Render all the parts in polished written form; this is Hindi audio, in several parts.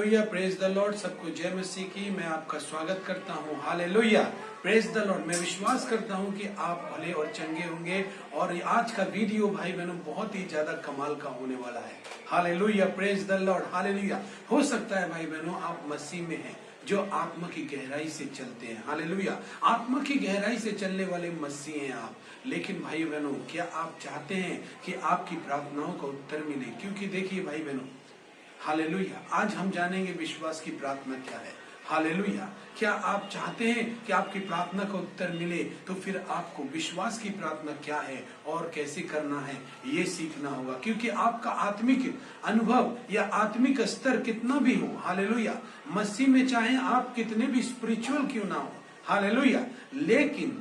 Hallelujah, praise the Lord. सबको जय मसीह की। मैं आपका स्वागत करता हूँ। Hallelujah, praise the Lord. मैं विश्वास करता हूँ कि आप भले और चंगे होंगे और आज का वीडियो भाई बहनों बहुत ही ज्यादा कमाल का होने वाला है। Hallelujah, praise the Lord. Hallelujah. हो सकता है भाई बहनों आप मसीह में हैं जो आत्मा की गहराई से चलते हैं। हालेलुया, आत्मा की गहराई से चलने वाले मसीह हैं आप। लेकिन भाई बहनों क्या आप चाहते हैं कि आपकी प्रार्थनाओं का उत्तर मिले? क्योंकि देखिए भाई बहनों, हालेलुया, आज हम जानेंगे विश्वास की प्रार्थना क्या है। हालेलुया, क्या आप चाहते हैं कि आपकी प्रार्थना का उत्तर मिले? तो फिर आपको विश्वास की प्रार्थना क्या है और कैसे करना है ये सीखना होगा। क्योंकि आपका आत्मिक अनुभव या आत्मिक स्तर कितना भी हो, हालेलुया, मसीह में चाहे आप कितने भी स्पिरिचुअल क्यों ना हो, हालेलुया, लेकिन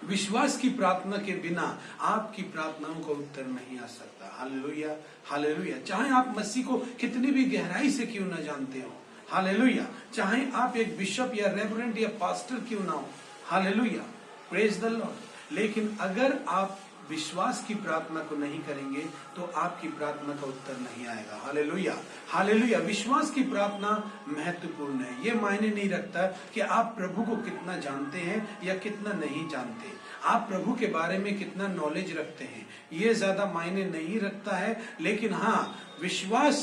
विश्वास की प्रार्थना के बिना आपकी प्रार्थनाओं का उत्तर नहीं आ सकता। Hallelujah, hallelujah. चाहे आप मसीह को कितनी भी गहराई से क्यों ना जानते हो, हालेलुया, चाहे आप एक बिशप या रेवरेंड या पास्टर क्यों ना हो, हालेलुया, प्रेज द लॉर्ड, लेकिन अगर आप विश्वास की प्रार्थना को नहीं करेंगे तो आपकी प्रार्थना का उत्तर नहीं आएगा। Hallelujah, hallelujah. विश्वास की प्रार्थना महत्वपूर्ण है। ये मायने नहीं रखता कि आप प्रभु को कितना जानते हैं या कितना नहीं जानते, आप प्रभु के बारे में कितना नॉलेज रखते हैं, ये ज्यादा मायने नहीं रखता है। लेकिन हाँ, विश्वास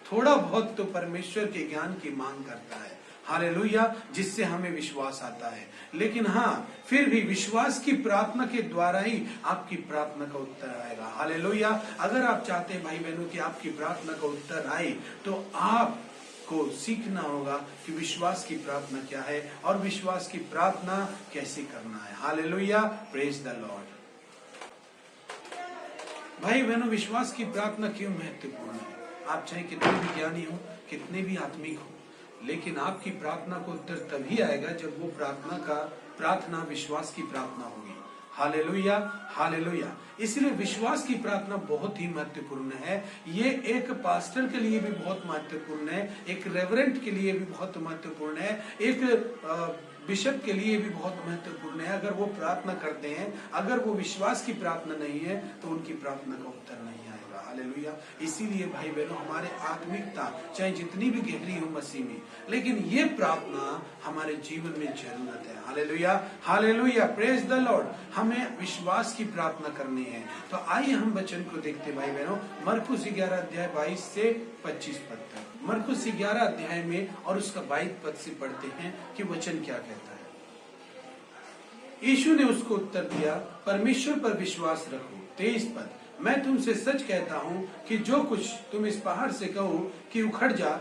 थोड़ा बहुत तो परमेश्वर के ज्ञान की मांग करता है। हालेलुया, जिससे हमें विश्वास आता है। लेकिन हाँ, फिर भी विश्वास की प्रार्थना के द्वारा ही आपकी प्रार्थना का उत्तर आएगा। हालेलुया। अगर आप चाहते हैं भाई बहनों कि आपकी प्रार्थना का उत्तर आए तो आपको सीखना होगा कि विश्वास की प्रार्थना क्या है और विश्वास की प्रार्थना कैसे करना है। Hallelujah, praise the Lord. भाई बहनों, विश्वास की प्रार्थना क्यों महत्वपूर्ण है? आप चाहे कितने भी ज्ञानी हो, कितने भी आत्मिक हो, लेकिन आपकी प्रार्थना को उत्तर तभी आएगा जब वो प्रार्थना विश्वास की प्रार्थना होगी। Hallelujah, hallelujah. इसलिए विश्वास की प्रार्थना बहुत ही महत्वपूर्ण है। ये एक पास्टर के लिए भी बहुत महत्वपूर्ण है, एक रेवरेंट के लिए भी बहुत महत्वपूर्ण है, एक बिशप के लिए भी बहुत महत्वपूर्ण है। अगर वो प्रार्थना करते हैं, अगर वो विश्वास की प्रार्थना नहीं है तो उनकी प्रार्थना का उत्तर नहीं आएगा। हालेलुया। इसीलिए भाई बहनों, हमारे आत्मिकता चाहे जितनी भी गहरी हो मसीह में, लेकिन ये प्रार्थना हमारे जीवन में जरूरत है। Hallelujah, hallelujah, praise the Lord. हमें विश्वास की प्रार्थना करनी है। तो आइए हम वचन को देखते भाई बहनों, मरकुस 11 अध्याय 22 से 25 पद तक। मरकुस 11 अध्याय में और उसका 22 पद से पढ़ते हैं कि वचन क्या कहता है। यीशु ने उसको उत्तर दिया, परमेश्वर पर विश्वास रखो। 23 पद, मैं तुमसे सच कहता हूँ कि जो कुछ तुम इस पहाड़ से कहो कि उखड़ जा,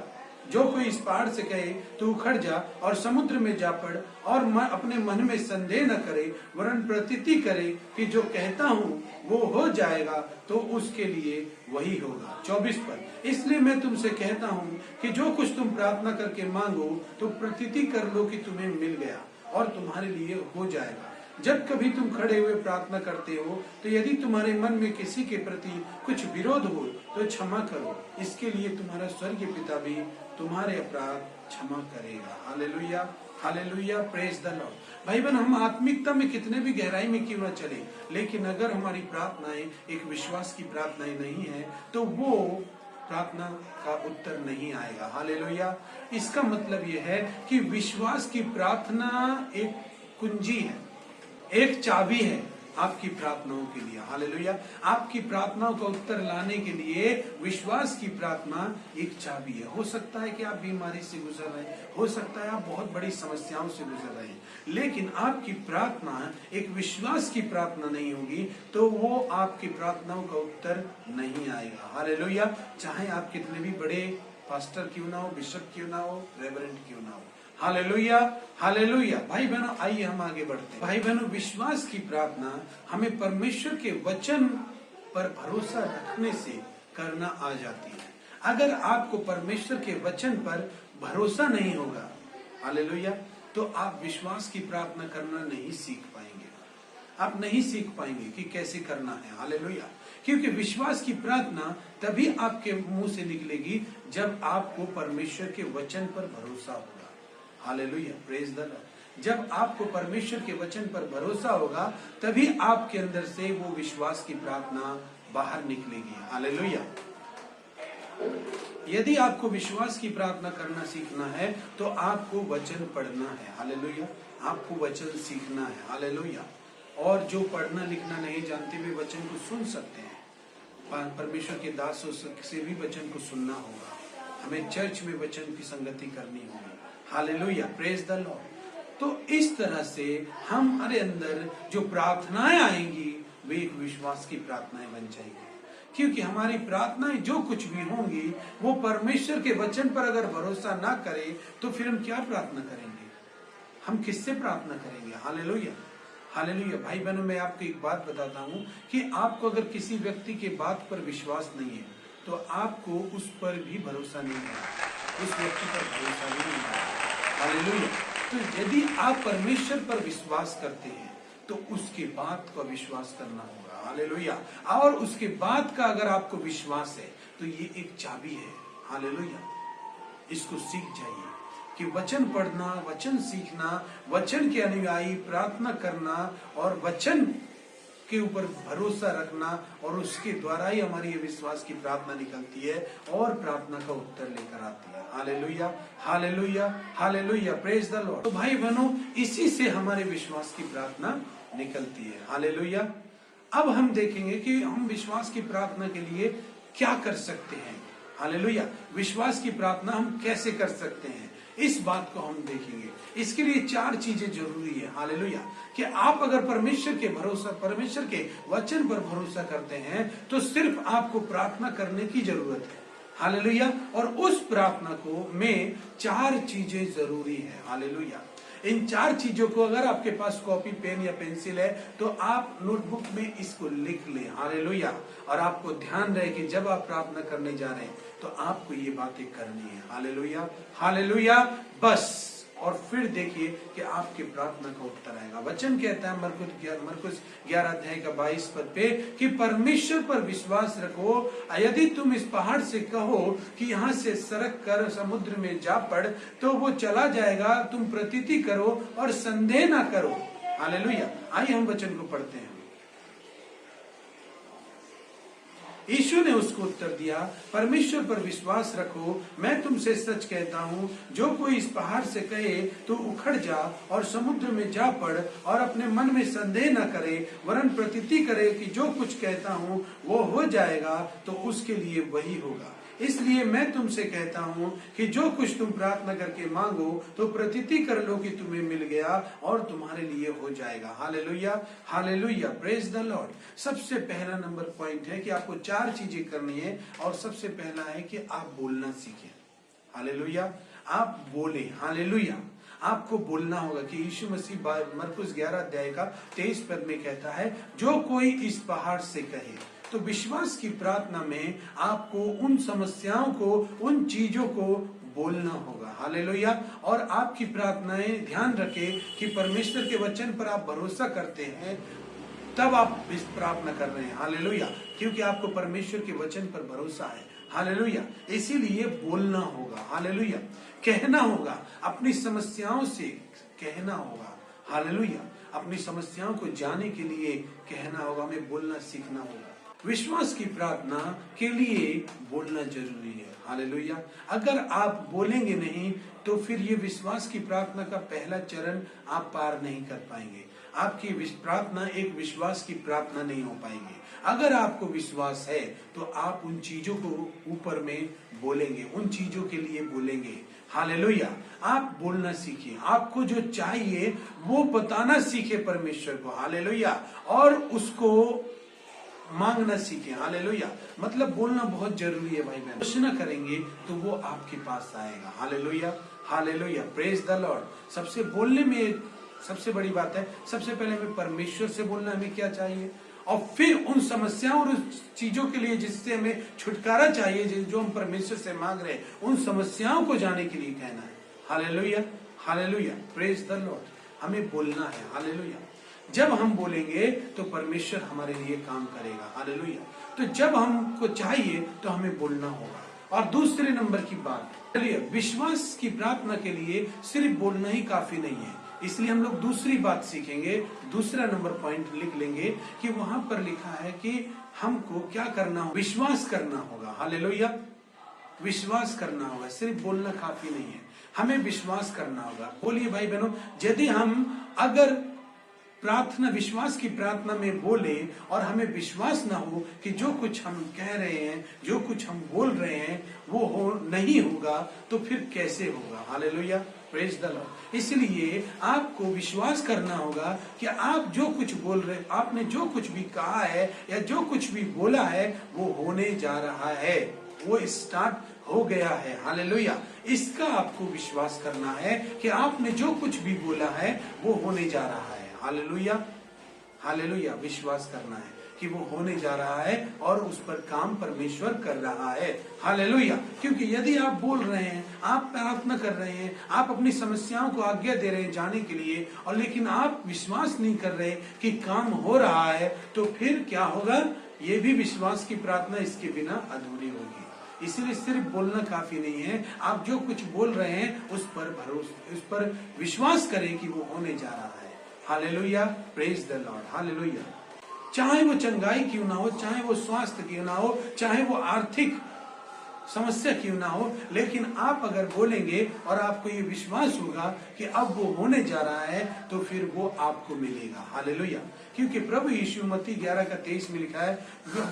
जो कोई इस पहाड़ से कहे तो उखड़ जा और समुद्र में जा पड़, और अपने मन में संदेह न करे वरन प्रतीति करे कि जो कहता हूँ वो हो जाएगा, तो उसके लिए वही होगा। 24 पद, इसलिए मैं तुमसे कहता हूँ कि जो कुछ तुम प्रार्थना करके मांगो तो प्रतीति कर लो कि तुम्हें मिल गया और तुम्हारे लिए हो जाएगा। जब कभी तुम खड़े हुए प्रार्थना करते हो तो यदि तुम्हारे मन में किसी के प्रति कुछ विरोध हो तो क्षमा करो, इसके लिए तुम्हारा स्वर्गीय पिता भी तुम्हारे अपराध क्षमा करेगा। Hallelujah, hallelujah, praise the Lord. भाई बहन, हम आत्मिकता में कितने भी गहराई में क्यों न चले, लेकिन अगर हमारी प्रार्थनाएं एक विश्वास की प्रार्थनाएं नहीं है तो वो प्रार्थना का उत्तर नहीं आएगा। हालेलुया। इसका मतलब यह है कि विश्वास की प्रार्थना एक कुंजी है, एक चाबी है आपकी प्रार्थनाओं के लिए। हालेलुया। आपकी प्रार्थनाओं का उत्तर लाने के लिए विश्वास की प्रार्थना एक चाबी है। हो सकता है कि आप बीमारी से गुजर रहे हैं, हो सकता है आप बहुत बड़ी समस्याओं से गुजर रहे हैं, लेकिन आपकी प्रार्थना एक विश्वास की प्रार्थना नहीं होगी तो वो आपकी प्रार्थनाओं का उत्तर नहीं आएगा। हालेलुया। चाहे आप कितने भी बड़े पास्टर क्यों ना हो, बिशप क्यों ना हो, रेवरेंट क्यों ना हो। Hallelujah, hallelujah. भाई बहनों, आइए हम आगे बढ़ते हैं। भाई बहनों, विश्वास की प्रार्थना हमें परमेश्वर के वचन पर भरोसा रखने से करना आ जाती है। अगर आपको परमेश्वर के वचन पर भरोसा नहीं होगा, हालेलुया, तो आप विश्वास की प्रार्थना करना नहीं सीख पाएंगे। आप नहीं सीख पाएंगे कि कैसे करना है। हालेलुया। क्योंकि विश्वास की प्रार्थना तभी आपके मुंह से निकलेगी जब आपको परमेश्वर के वचन पर भरोसा होगा। Hallelujah, praise the Lord. जब आपको परमेश्वर के वचन पर भरोसा होगा तभी आपके अंदर से वो विश्वास की प्रार्थना बाहर निकलेगी। हालेलुया। यदि आपको विश्वास की प्रार्थना करना सीखना है तो आपको वचन पढ़ना है। हालेलुया। आपको वचन सीखना है। हालेलुया। और जो पढ़ना लिखना नहीं जानते वे वचन को सुन सकते हैं। परमेश्वर के दासों से भी वचन को सुनना होगा। हमें चर्च में वचन की संगति करनी होगी। Hallelujah, praise the Lord. तो इस तरह से हमारे अंदर जो प्रार्थनाएं आएंगी वे एक विश्वास की प्रार्थनाएं बन जाएंगी, क्योंकि हमारी प्रार्थनाएं जो कुछ भी होंगी वो परमेश्वर के वचन पर अगर भरोसा ना करें तो फिर हम क्या प्रार्थना करेंगे? हम किससे प्रार्थना करेंगे? Hallelujah, hallelujah. भाई बहनों, मैं आपको एक बात बताता हूं कि आपको अगर किसी व्यक्ति के बात पर विश्वास नहीं है तो आपको उस पर भी भरोसा नहीं है, उस व्यक्ति पर भरोसा भी नहीं है। हालेलुया। तो यदि आप परमेश्वर पर विश्वास करते हैं तो उसके बात का विश्वास करना होगा। हालेलुया। और उसके बाद का अगर आपको विश्वास है तो ये एक चाबी है। हालेलुया। इसको सीख जाइए कि वचन पढ़ना, वचन सीखना, वचन के अनुयायी प्रार्थना करना और वचन के ऊपर भरोसा रखना, और उसके द्वारा ही हमारी ये विश्वास की प्रार्थना निकलती है और प्रार्थना का उत्तर लेकर आती है। Hallelujah, hallelujah, hallelujah, praise the Lord. तो भाई बहनों, इसी से हमारे विश्वास की प्रार्थना निकलती है। हालेलुया। अब हम देखेंगे कि हम विश्वास की प्रार्थना के लिए क्या कर सकते हैं। हालेलुया। विश्वास की प्रार्थना हम कैसे कर सकते हैं, इस बात को हम देखेंगे। इसके लिए 4 चीजें जरूरी है। हालेलुया। कि आप अगर परमेश्वर के वचन पर भरोसा करते हैं तो सिर्फ आपको प्रार्थना करने की जरूरत है। हालेलुया। और उस प्रार्थना को में 4 चीजें जरूरी है। हालेलुया। इन 4 चीजों को अगर आपके पास कॉपी, पेन या पेंसिल है तो आप नोटबुक में इसको लिख लें। हालेलुया। और आपको ध्यान रहे कि जब आप प्रार्थना करने जा रहे हैं तो आपको ये बातें करनी है। Hallelujah, hallelujah. बस, और फिर देखिए कि आपके प्रार्थना का उत्तर आएगा। वचन कहता है मरकुस 11 अध्याय का 22 पद पे कि परमेश्वर पर विश्वास रखो। यदि तुम इस पहाड़ से कहो कि यहाँ से सरक कर समुद्र में जा पड़ तो वो चला जाएगा। तुम प्रतीति करो और संदेह ना करो। हालेलुया। आइए हम वचन को पढ़ते हैं। यीशु ने उसको उत्तर दिया, परमेश्वर पर विश्वास रखो। मैं तुमसे सच कहता हूँ, जो कोई इस पहाड़ से कहे तो उखड़ जा और समुद्र में जा पड़ और अपने मन में संदेह न करे वरन प्रतीति करे कि जो कुछ कहता हूँ वो हो जाएगा, तो उसके लिए वही होगा। इसलिए मैं तुमसे कहता हूँ कि जो कुछ तुम प्रार्थना करके मांगो तो प्रतीति कर लो कि तुम्हें मिल गया और तुम्हारे लिए हो जाएगा। Hallelujah, hallelujah, praise the Lord. सबसे पहला नंबर पॉइंट है कि आपको 4 चीजें करनी है, और सबसे पहला है कि आप बोलना सीखें। हालेलुया। आप बोले। हालेलुया। आपको बोलना होगा कि यीशु मसीह मरकुस 11 अध्याय का 23 पद में कहता है, जो कोई इस पहाड़ से कहे। तो विश्वास की प्रार्थना में आपको उन समस्याओं को, उन चीजों को बोलना होगा। हालेलुया। और आपकी प्रार्थनाएं, ध्यान रखें कि परमेश्वर के वचन पर आप भरोसा करते हैं तब आप इस प्रार्थना कर रहे हैं। हालेलुया। क्योंकि आपको परमेश्वर के वचन पर भरोसा है। हालेलुया। इसीलिए बोलना होगा। हालेलुया। कहना होगा, अपनी समस्याओं से कहना होगा। हालेलुया। अपनी समस्याओं को जाने के लिए कहना होगा, हमें बोलना सीखना होगा। विश्वास की प्रार्थना के लिए बोलना जरूरी है। हालेलुया। अगर आप बोलेंगे नहीं तो फिर ये विश्वास की प्रार्थना का पहला चरण आप पार नहीं कर पाएंगे। आपकी प्रार्थना एक विश्वास की प्रार्थना नहीं हो पाएगी। अगर आपको विश्वास है तो आप उन चीजों को ऊपर में बोलेंगे, उन चीजों के लिए बोलेंगे। हालेलुया। आप बोलना सीखिए, आपको जो चाहिए वो बताना सीखे परमेश्वर को। हालेलुया। और उसको मांगना सीखें। हालेलुया। मतलब बोलना बहुत जरूरी है भाई बहन। प्रश्न करेंगे तो वो आपके पास आएगा। Hallelujah, hallelujah, praise the Lord. सबसे बोलने में सबसे बड़ी बात है, सबसे पहले हमें परमेश्वर से बोलना, हमें क्या चाहिए, और फिर उन समस्याओं और उस चीजों के लिए जिससे हमें छुटकारा चाहिए, जो हम परमेश्वर से मांग रहे हैं, उन समस्याओं को जाने के लिए कहना है। Hallelujah, hallelujah, praise the Lord. हमें बोलना है। हालेलुया। जब हम बोलेंगे तो परमेश्वर हमारे लिए काम करेगा। हालेलुया। तो जब हमको चाहिए तो हमें बोलना होगा। और दूसरे नंबर की बात, चलिए, विश्वास की प्रार्थना के लिए सिर्फ बोलना ही काफी नहीं है, इसलिए हम लोग दूसरी बात सीखेंगे। दूसरा नंबर पॉइंट लिख लेंगे कि वहां पर लिखा है कि हमको क्या करना हो, विश्वास करना होगा। हालेलुया। विश्वास करना होगा, सिर्फ बोलना काफी नहीं है, हमें विश्वास करना होगा। बोलिए भाई बहनों, यदि हम अगर प्रार्थना, विश्वास की प्रार्थना में बोले और हमें विश्वास ना हो कि जो कुछ हम कह रहे हैं, जो कुछ हम बोल रहे हैं वो हो नहीं होगा, तो फिर कैसे होगा? Hallelujah, praise the Lord. इसलिए आपको विश्वास करना होगा कि आप जो कुछ बोल रहे, आपने जो कुछ भी कहा है या जो कुछ भी बोला है वो होने जा रहा है, वो स्टार्ट हो गया है। हालेलुया, इसका आपको विश्वास करना है कि आपने जो कुछ भी बोला है वो होने जा रहा है। हालेलुया, हालेलुया, विश्वास करना है कि वो होने जा रहा है और उस पर काम परमेश्वर कर रहा है। हालेलुया, क्योंकि यदि आप बोल रहे हैं, आप प्रार्थना कर रहे हैं, आप अपनी समस्याओं को आज्ञा दे रहे हैं जाने के लिए, और लेकिन आप विश्वास नहीं कर रहे कि काम हो रहा है, तो फिर क्या होगा? ये भी विश्वास की प्रार्थना इसके बिना अधूरी होगी। इसलिए सिर्फ बोलना काफी नहीं है, आप जो कुछ बोल रहे हैं उस पर भरोसा, उस पर विश्वास करें कि वो होने जा रहा है। Hallelujah, praise the Lord. Hallelujah, चाहे वो चंगाई क्यों ना हो, चाहे वो स्वास्थ्य क्यों ना हो, चाहे वो आर्थिक समस्या क्यों ना हो, लेकिन आप अगर बोलेंगे और आपको ये विश्वास होगा कि अब वो होने जा रहा है, तो फिर वो आपको मिलेगा। हालेलुया, क्योंकि प्रभु यीशु मत्ती 11:23 में लिखा है,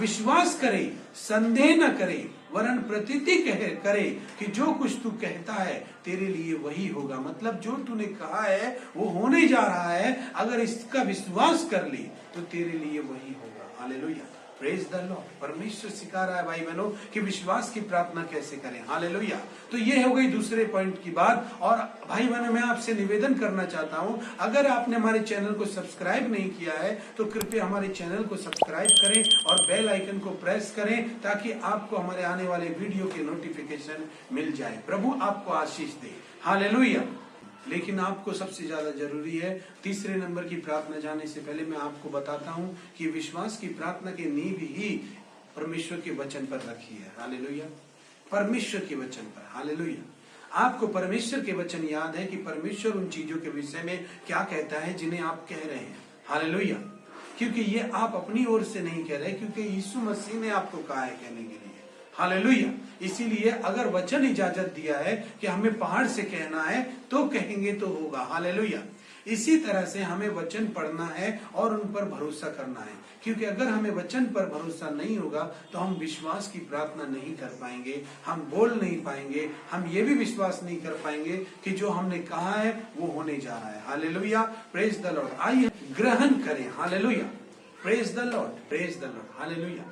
विश्वास करे, संदेह न करे, वरन प्रतीति करे कि जो कुछ तू कहता है तेरे लिए वही होगा। मतलब जो तूने कहा है वो होने जा रहा है, अगर इसका विश्वास कर ली तो तेरे लिए वही होगा। Hallelujah, praise the Lord. परमेश्वर सिखा रहा है भाई बहनों कि विश्वास की प्रार्थना कैसे करें। हालेलुया, तो ये हो गई दूसरे पॉइंट की बात। और भाई बहनों, मैं आपसे निवेदन करना चाहता हूं, अगर आपने हमारे चैनल को सब्सक्राइब नहीं किया है तो कृपया हमारे चैनल को सब्सक्राइब करें और बेल आइकन को प्रेस करें, ताकि आपको हमारे आने वाले वीडियो के नोटिफिकेशन मिल जाए। प्रभु आपको आशीष दे। हालेलुया, लेकिन आपको सबसे ज्यादा जरूरी है, तीसरे नंबर की प्रार्थना जाने से पहले मैं आपको बताता हूं कि विश्वास की प्रार्थना की नींव ही परमेश्वर के वचन पर रखी है। हालेलुया, परमेश्वर के वचन पर। हालेलुया, आपको परमेश्वर के वचन याद है कि परमेश्वर उन चीजों के विषय में क्या कहता है जिन्हें आप कह रहे हैं। हालेलुया, क्योंकि ये आप अपनी ओर से नहीं कह रहे, क्योंकि यीशु मसीह ने आपको कहा है कहने के लिए। हालेलुया, इसीलिए अगर वचन इजाजत दिया है कि हमें पहाड़ से कहना है तो कहेंगे तो होगा। हालेलुया, इसी तरह से हमें वचन पढ़ना है और उन पर भरोसा करना है, क्योंकि अगर हमें वचन पर भरोसा नहीं होगा तो हम विश्वास की प्रार्थना नहीं कर पाएंगे, हम बोल नहीं पाएंगे, हम ये भी विश्वास नहीं कर पाएंगे कि जो हमने कहा है वो होने जा रहा है। Hallelujah, praise the Lord. आइए ग्रहण करें। Hallelujah, praise the Lord, praise the Lord. Hallelujah,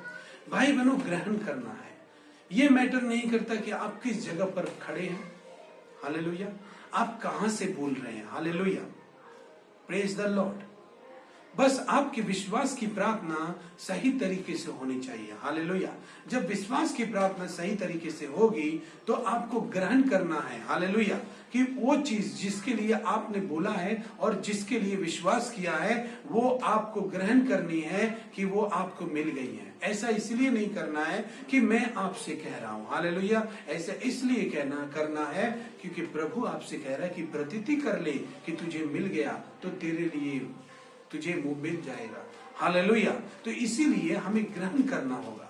भाई बहनों, ग्रहण करना है। ये मैटर नहीं करता कि आप किस जगह पर खड़े हैं। हालेलुया, आप कहां से बोल रहे हैं। Hallelujah, praise the Lord. बस आपकी विश्वास की प्रार्थना सही तरीके से होनी चाहिए। हालेलुया, जब विश्वास की प्रार्थना सही तरीके से होगी तो आपको ग्रहण करना है। हालेलुया, कि वो चीज जिसके लिए आपने बोला है और जिसके लिए विश्वास किया है वो आपको ग्रहण करनी है कि वो आपको मिल गई है। ऐसा इसलिए नहीं करना है कि मैं आपसे कह रहा हूं। हालेलुया, ऐसा इसलिए करना है क्योंकि प्रभु आपसे कह रहा है कि प्रतीति कर ले कि तुझे मिल गया तो तेरे लिए तुझे मुंह मिल जाएगा। हालेलुया, तो इसीलिए हमें ग्रहण करना होगा।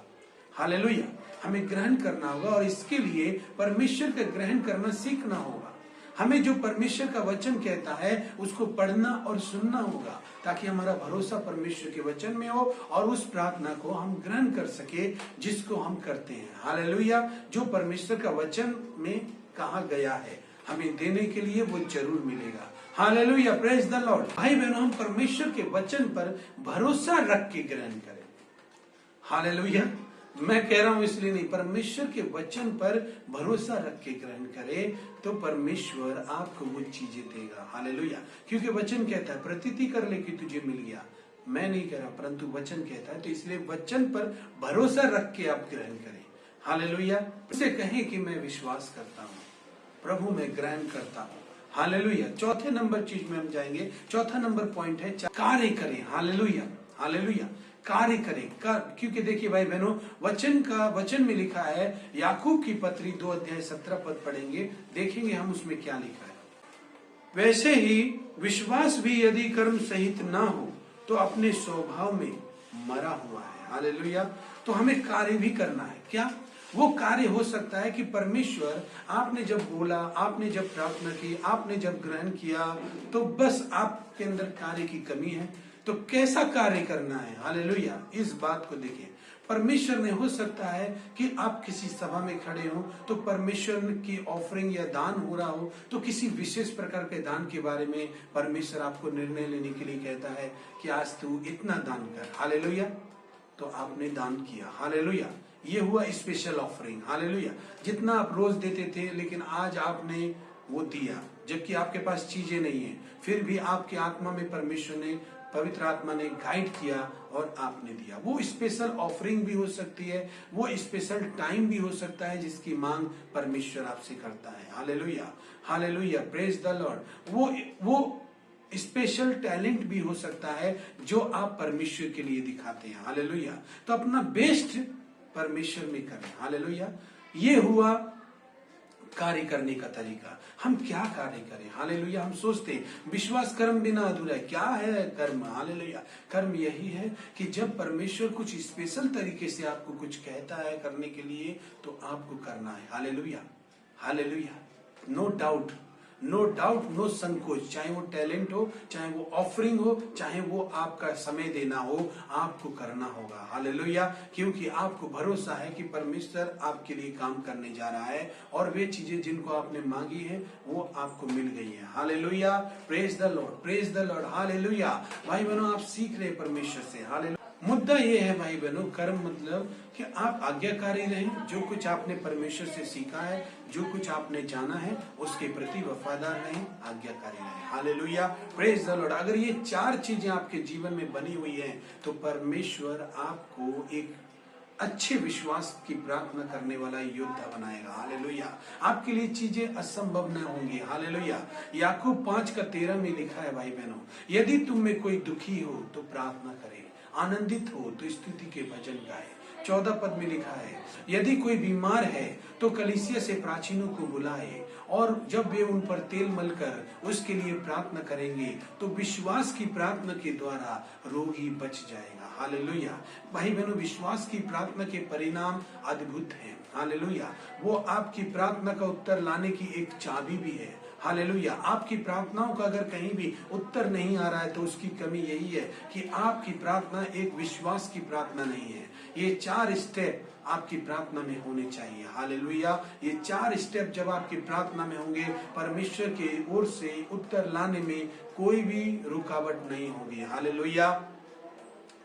हालेलुया, हमें ग्रहण करना होगा और इसके लिए परमेश्वर का ग्रहण करना सीखना होगा। हमें जो परमेश्वर का वचन कहता है उसको पढ़ना और सुनना होगा, ताकि हमारा भरोसा परमेश्वर के वचन में हो और उस प्रार्थना को हम ग्रहण कर सके जिसको हम करते हैं। हालेलुया, जो परमेश्वर का वचन में कहा गया है हमें देने के लिए वो जरूर मिलेगा। Hallelujah, praise the Lord. भाई बहनों, हम परमेश्वर के वचन पर भरोसा रख के ग्रहण करें। हालेलुया, मैं कह रहा हूं इसलिए नहीं, परमेश्वर के वचन पर भरोसा रख के ग्रहण करें तो परमेश्वर आपको वो चीजें देगा। हालेलुया, क्योंकि वचन कहता है प्रतीति कर ले कि तुझे मिल गया। मैं नहीं कह रहा, परंतु वचन कहता है, तो इसलिए वचन पर भरोसा रख के आप ग्रहण करें। हालेलुया, उसे कहें कि मैं विश्वास करता हूँ, प्रभु मैं ग्रहण करता हूँ। हालेलुया, चौथे नंबर चीज में हम जाएंगे। चौथा नंबर पॉइंट है कार्य करें। हालेलुया, हालेलुया, कार्य करें। क्योंकि देखिए भाई बहनों, वचन में लिखा है, याकूब की पत्री 2:17 पढ़ेंगे, देखेंगे हम उसमें क्या लिखा है। वैसे ही विश्वास भी यदि कर्म सहित ना हो तो अपने स्वभाव में मरा हुआ है। हालेलुया, तो हमें कार्य भी करना है। क्या? वो कार्य हो सकता है कि परमेश्वर आपने जब बोला, आपने जब प्रार्थना की, आपने जब ग्रहण किया, तो बस आपके अंदर कार्य की कमी है। तो कैसा कार्य करना है, हालेलुया, इस बात को देखिए। परमेश्वर ने, हो सकता है कि आप किसी सभा में खड़े हो तो परमेश्वर की ऑफरिंग या दान हो रहा हो, तो किसी विशेष प्रकार के दान के बारे में परमेश्वर आपको निर्णय लेने के लिए कहता है कि आज तू इतना दान कर, हालेलुया। तो आपने दान किया, हालेलुया, ये हुआ स्पेशल ऑफरिंग, हालेलुया। जितना आप रोज देते थे, लेकिन आज आपने वो दिया, जबकि आपके पास चीजें नहीं है, फिर भी आपकी आत्मा में परमेश्वर ने, पवित्र आत्मा ने गाइड किया और आपने दिया। वो स्पेशल ऑफरिंग भी हो सकती है, वो स्पेशल टाइम भी हो सकता है जिसकी मांग परमेश्वर आपसे करता है, hallelujah, hallelujah, praise the Lord. वो स्पेशल टैलेंट भी हो सकता है जो आप परमेश्वर के लिए दिखाते हैं, हालेलुया। तो अपना बेस्ट परमेश्वर में करें, हालेलुया। ये हुआ कार्य करने का तरीका। हम क्या कार्य करें, हालेलुया। हम सोचते हैं विश्वास कर्म बिना अधूरा है। क्या है कर्म, हालेलुया। कर्म यही है कि जब परमेश्वर कुछ स्पेशल तरीके से आपको कुछ कहता है करने के लिए, तो आपको करना है, hallelujah, hallelujah. No doubt, no doubt, no संकोच, चाहे वो टैलेंट हो, चाहे वो ऑफरिंग हो, चाहे वो आपका समय देना हो, आपको करना होगा, हालेलुया। क्योंकि आपको भरोसा है कि परमेश्वर आपके लिए काम करने जा रहा है और वे चीजें जिनको आपने मांगी है वो आपको मिल गई है, hallelujah, praise the Lord, praise the Lord, hallelujah. भाई बहनों, आप सीख रहे परमेश्वर से, हालेलुया। मुद्दा ये है भाई बहनों, कर्म मतलब कि आप आज्ञाकारी रहें। जो कुछ आपने परमेश्वर से सीखा है, जो कुछ आपने जाना है, उसके प्रति वफादार रहें, आज्ञाकारी रहें, हालेलुया, प्रेज द लॉर्ड। अगर ये चार चीजें आपके जीवन में बनी हुई हैं, तो परमेश्वर आपको एक अच्छे विश्वास की प्रार्थना करने वाला योद्धा बनाएगा, हालेलुया। आपके लिए चीजें असंभव न होंगी, हालेलुया। याकूब 5:13 में लिखा है भाई बहनों, यदि तुम में कोई दुखी हो तो प्रार्थना करे, आनंदित हो तो स्तुति के भजन गाए। 14 पद में लिखा है, यदि कोई बीमार है तो कलीसिया से प्राचीनों को बुलाए, और जब वे उन पर तेल मलकर उसके लिए प्रार्थना करेंगे तो विश्वास की प्रार्थना के द्वारा रोगी बच जाएगा, हालेलुया। भाई बहनों, विश्वास की प्रार्थना के परिणाम अद्भुत हैं, हालेलुया। वो आपकी प्रार्थना का उत्तर लाने की एक चाबी भी है, हालेलुया। आपकी प्रार्थनाओं का अगर कहीं भी उत्तर नहीं आ रहा है तो उसकी कमी यही है कि आपकी प्रार्थना एक विश्वास की प्रार्थना नहीं है। ये 4 स्टेप आपकी प्रार्थना में होने चाहिए, हालेलुया। ये 4 स्टेप जब आपकी प्रार्थना में होंगे, परमेश्वर की ओर से उत्तर लाने में कोई भी रुकावट नहीं होगी, हालेलुया,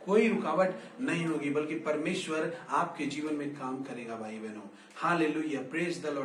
कोई रुकावट नहीं होगी, बल्कि परमेश्वर आपके जीवन में काम करेगा भाई बहनों, हालेलुया, प्रेज द लॉर्ड।